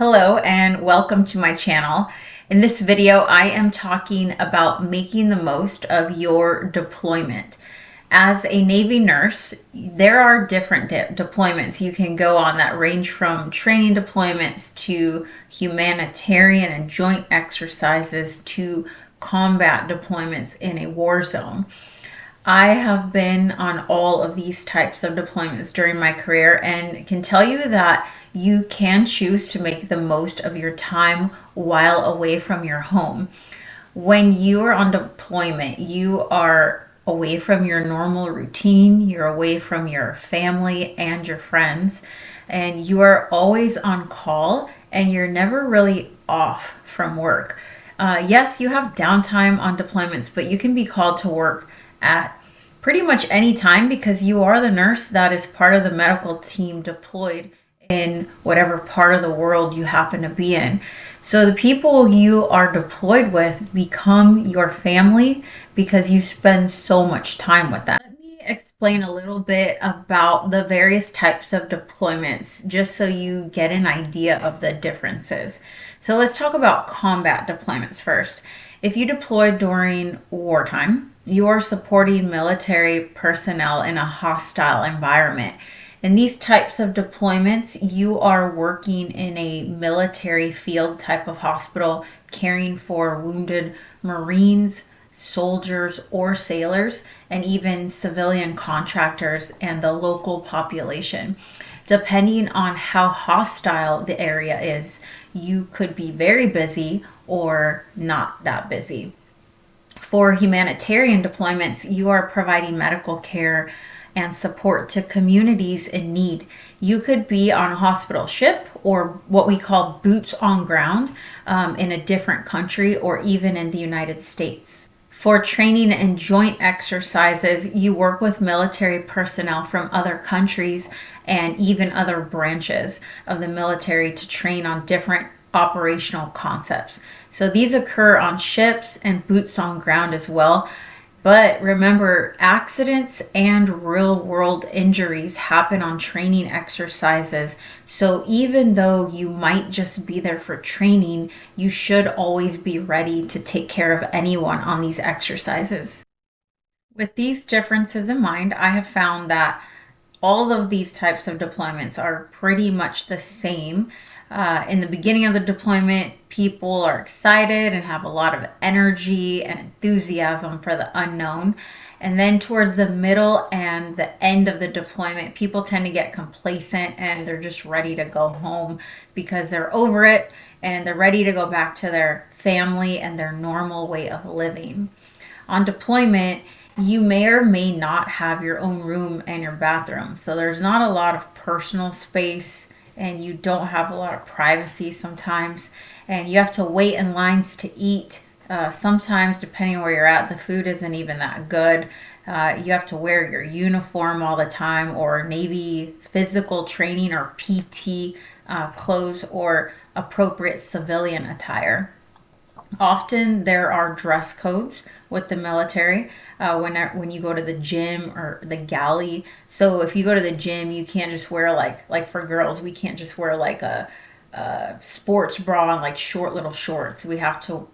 Hello and welcome to my channel. In this video, I am talking about making the most of your deployment. As a Navy nurse, there are different deployments you can go on that range from training deployments to humanitarian and joint exercises to combat deployments in a war zone. I have been on all of these types of deployments during my career and can tell you that you can choose to make the most of your time while away from your home. When you are on deployment, you are away from your normal routine, you're away from your family and your friends, and you are always on call and you're never really off from work. Yes, you have downtime on deployments, but you can be called to work at pretty much any time because you are the nurse that is part of the medical team deployed in whatever part of the world you happen to be in. So the people you are deployed with become your family because you spend so much time with them. Let me explain a little bit about the various types of deployments just so you get an idea of the differences. So let's talk about combat deployments first. If you deploy during wartime, you are supporting military personnel in a hostile environment. In these types of deployments, you are working in a military field type of hospital, caring for wounded Marines, soldiers, or sailors, and even civilian contractors and the local population. Depending on how hostile the area is, you could be very busy or not that busy. For humanitarian deployments, you are providing medical care and support to communities in need. You could be on a hospital ship or what we call boots on ground in a different country or even in the United States. For training and joint exercises, you work with military personnel from other countries and even other branches of the military to train on different operational concepts. So these occur on ships and boots on ground as well. But remember, accidents and real world injuries happen on training exercises. So even though you might just be there for training, you should always be ready to take care of anyone on these exercises. With these differences in mind, I have found that all of these types of deployments are pretty much the same. In the beginning of the deployment, people are excited and have a lot of energy and enthusiasm for the unknown. And then towards the middle and the end of the deployment, people tend to get complacent and they're just ready to go home because they're over it and they're ready to go back to their family and their normal way of living. On deployment, you may or may not have your own room and your bathroom. So there's not a lot of personal space and you don't have a lot of privacy sometimes. And you have to wait in lines to eat. Sometimes, depending on where you're at, the food isn't even that good. You have to wear your uniform all the time or Navy physical training or PT clothes or appropriate civilian attire. Often there are dress codes with the military when you go to the gym or the galley. So if you go to the gym, you can't just wear like for girls, we can't just wear like a sports bra and like short little shorts. We have to,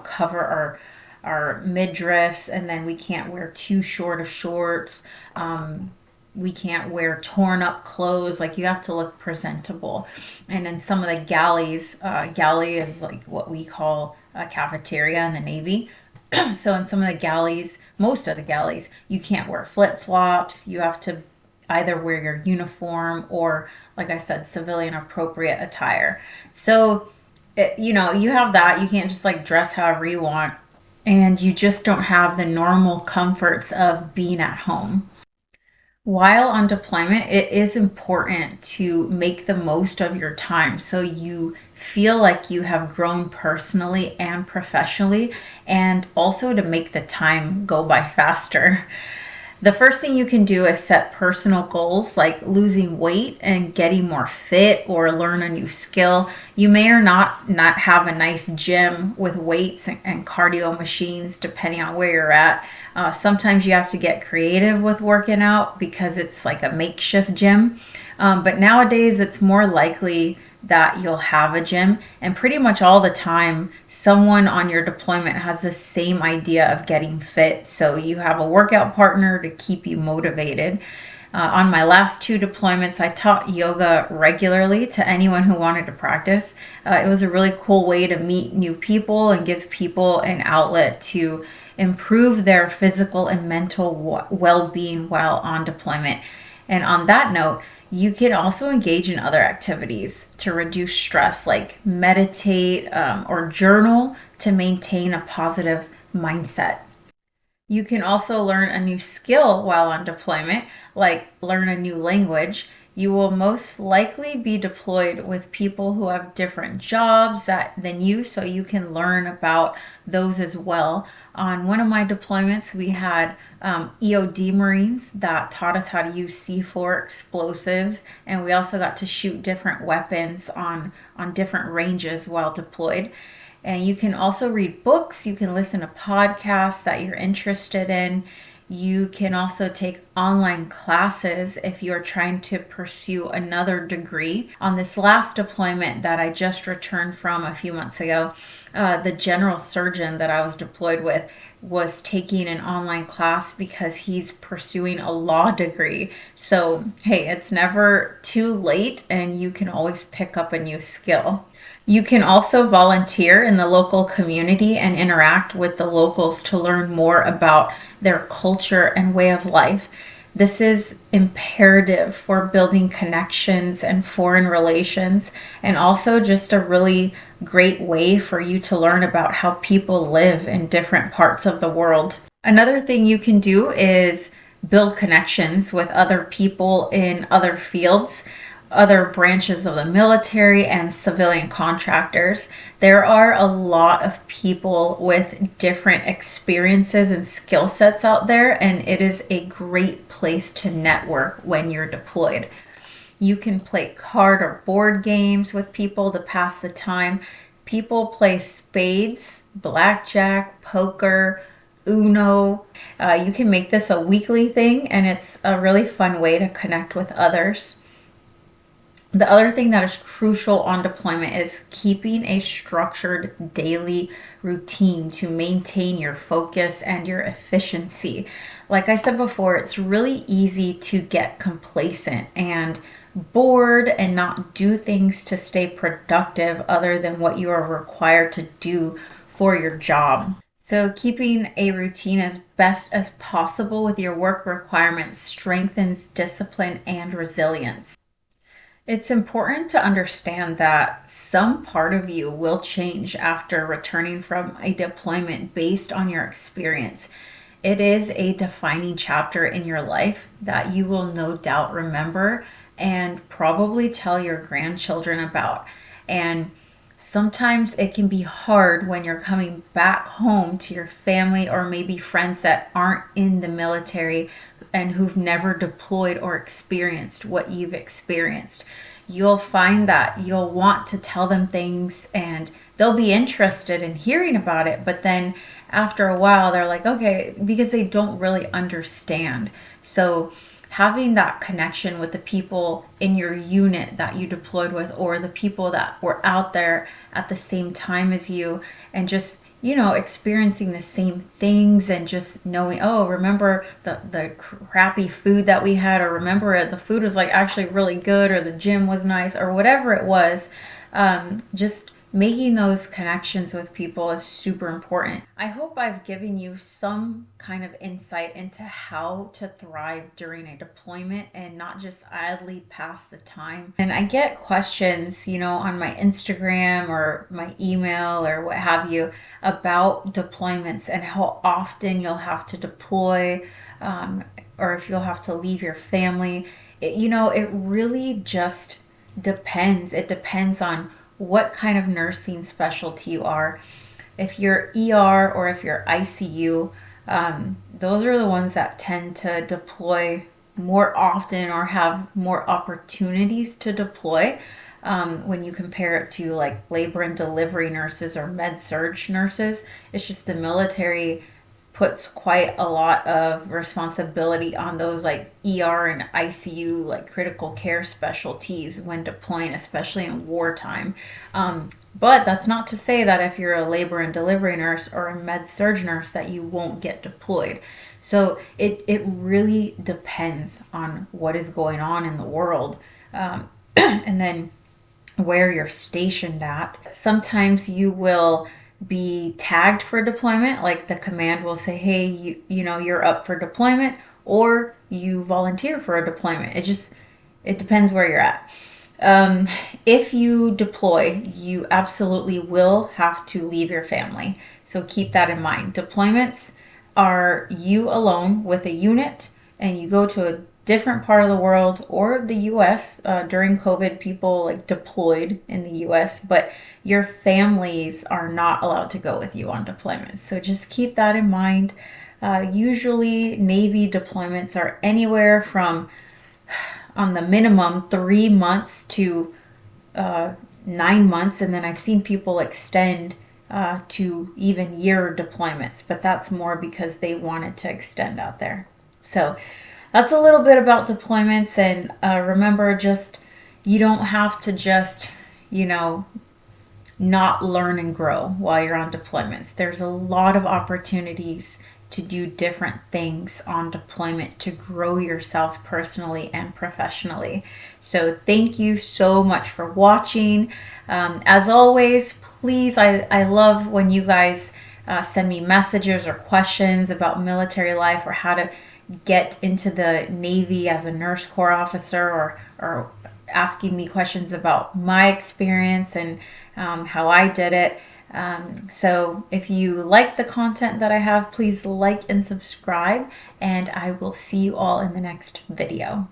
cover our midriffs, and then we can't wear too short of shorts. We can't wear torn up clothes. Like, you have to look presentable. And in some of the galleys, galley is like what we call a cafeteria in the Navy. So in some of the galleys, most of the galleys, you can't wear flip-flops. You have to either wear your uniform or, like I said, civilian appropriate attire. So, you have that. You can't just like dress however you want. And you just don't have the normal comforts of being at home. While on deployment, it is important to make the most of your time so you feel like you have grown personally and professionally, and also to make the time go by faster. The first thing you can do is set personal goals like losing weight and getting more fit or learn a new skill. You may or not have a nice gym with weights and cardio machines depending on where you're at. Sometimes you have to get creative with working out because it's like a makeshift gym. But nowadays it's more likely that you'll have a gym, and pretty much all the time someone on your deployment has the same idea of getting fit, so you have a workout partner to keep you motivated. On my last two deployments, I taught yoga regularly to anyone who wanted to practice. It was a really cool way to meet new people and give people an outlet to improve their physical and mental well-being while on deployment. And on that note, you can also engage in other activities to reduce stress, like meditate or journal to maintain a positive mindset. You can also learn a new skill while on deployment, like learn a new language. You will most likely be deployed with people who have different jobs than you, so you can learn about those as well. On one of my deployments, we had EOD Marines that taught us how to use C4 explosives, and we also got to shoot different weapons on different ranges while deployed. And you can also read books, you can listen to podcasts that you're interested in. You can also take online classes if you're trying to pursue another degree. On this last deployment that I just returned from a few months ago, the general surgeon that I was deployed with was taking an online class because he's pursuing a law degree. So, hey, it's never too late and you can always pick up a new skill. You can also volunteer in the local community and interact with the locals to learn more about their culture and way of life. This is imperative for building connections and foreign relations, and also just a really great way for you to learn about how people live in different parts of the world. Another thing you can do is build connections with other people in other fields, other branches of the military and civilian contractors. There are a lot of people with different experiences and skill sets out there, and it is a great place to network when you're deployed. You can play card or board games with people to pass the time. People play spades, blackjack, poker, Uno. You can make this a weekly thing, and it's a really fun way to connect with others. The other thing that is crucial on deployment is keeping a structured daily routine to maintain your focus and your efficiency. Like I said before, it's really easy to get complacent and bored and not do things to stay productive other than what you are required to do for your job. So keeping a routine as best as possible with your work requirements strengthens discipline and resilience. It's important to understand that some part of you will change after returning from a deployment based on your experience. It is a defining chapter in your life that you will no doubt remember and probably tell your grandchildren about. And sometimes it can be hard when you're coming back home to your family or maybe friends that aren't in the military and who've never deployed or experienced what you've experienced. You'll find that you'll want to tell them things and they'll be interested in hearing about it, but then after a while they're like, okay, because they don't really understand. So having that connection with the people in your unit that you deployed with, or the people that were out there at the same time as you, and just experiencing the same things, and just knowing, oh, remember the crappy food that we had, or remember the food was like actually really good, or the gym was nice, or whatever it was. Just making those connections with people is super important. I hope I've given you some kind of insight into how to thrive during a deployment and not just idly pass the time. And I get questions, on my Instagram or my email or what have you about deployments and how often you'll have to deploy, or if you'll have to leave your family. It really just depends. It depends on what kind of nursing specialty you are. If you're ER or if you're ICU, those are the ones that tend to deploy more often or have more opportunities to deploy, when you compare it to like labor and delivery nurses or med surg nurses. It's just the military puts quite a lot of responsibility on those like ER and ICU, like critical care specialties when deploying, especially in wartime. But that's not to say that if you're a labor and delivery nurse or a med surg nurse that you won't get deployed. So it really depends on what is going on in the world. And then where you're stationed at. Sometimes you will be tagged for deployment, like the command will say, hey, you're up for deployment, or you volunteer for a deployment. It depends where you're at. If you deploy, you absolutely will have to leave your family. So keep that in mind. Deployments are you alone with a unit, and you go to a different part of the world or the US. During COVID, people like deployed in the US, but your families are not allowed to go with you on deployments. So just keep that in mind. Usually Navy deployments are anywhere from, on the minimum, 3 months to 9 months, and then I've seen people extend to even year deployments, but that's more because they wanted to extend out there. So that's a little bit about deployments, and remember, just you don't have to just, not learn and grow while you're on deployments. There's a lot of opportunities to do different things on deployment to grow yourself personally and professionally. So thank you so much for watching. As always, please, I love when you guys send me messages or questions about military life or how to get into the Navy as a nurse corps officer, or asking me questions about my experience and how I did it. So if you like the content that I have, please like and subscribe, and I will see you all in the next video.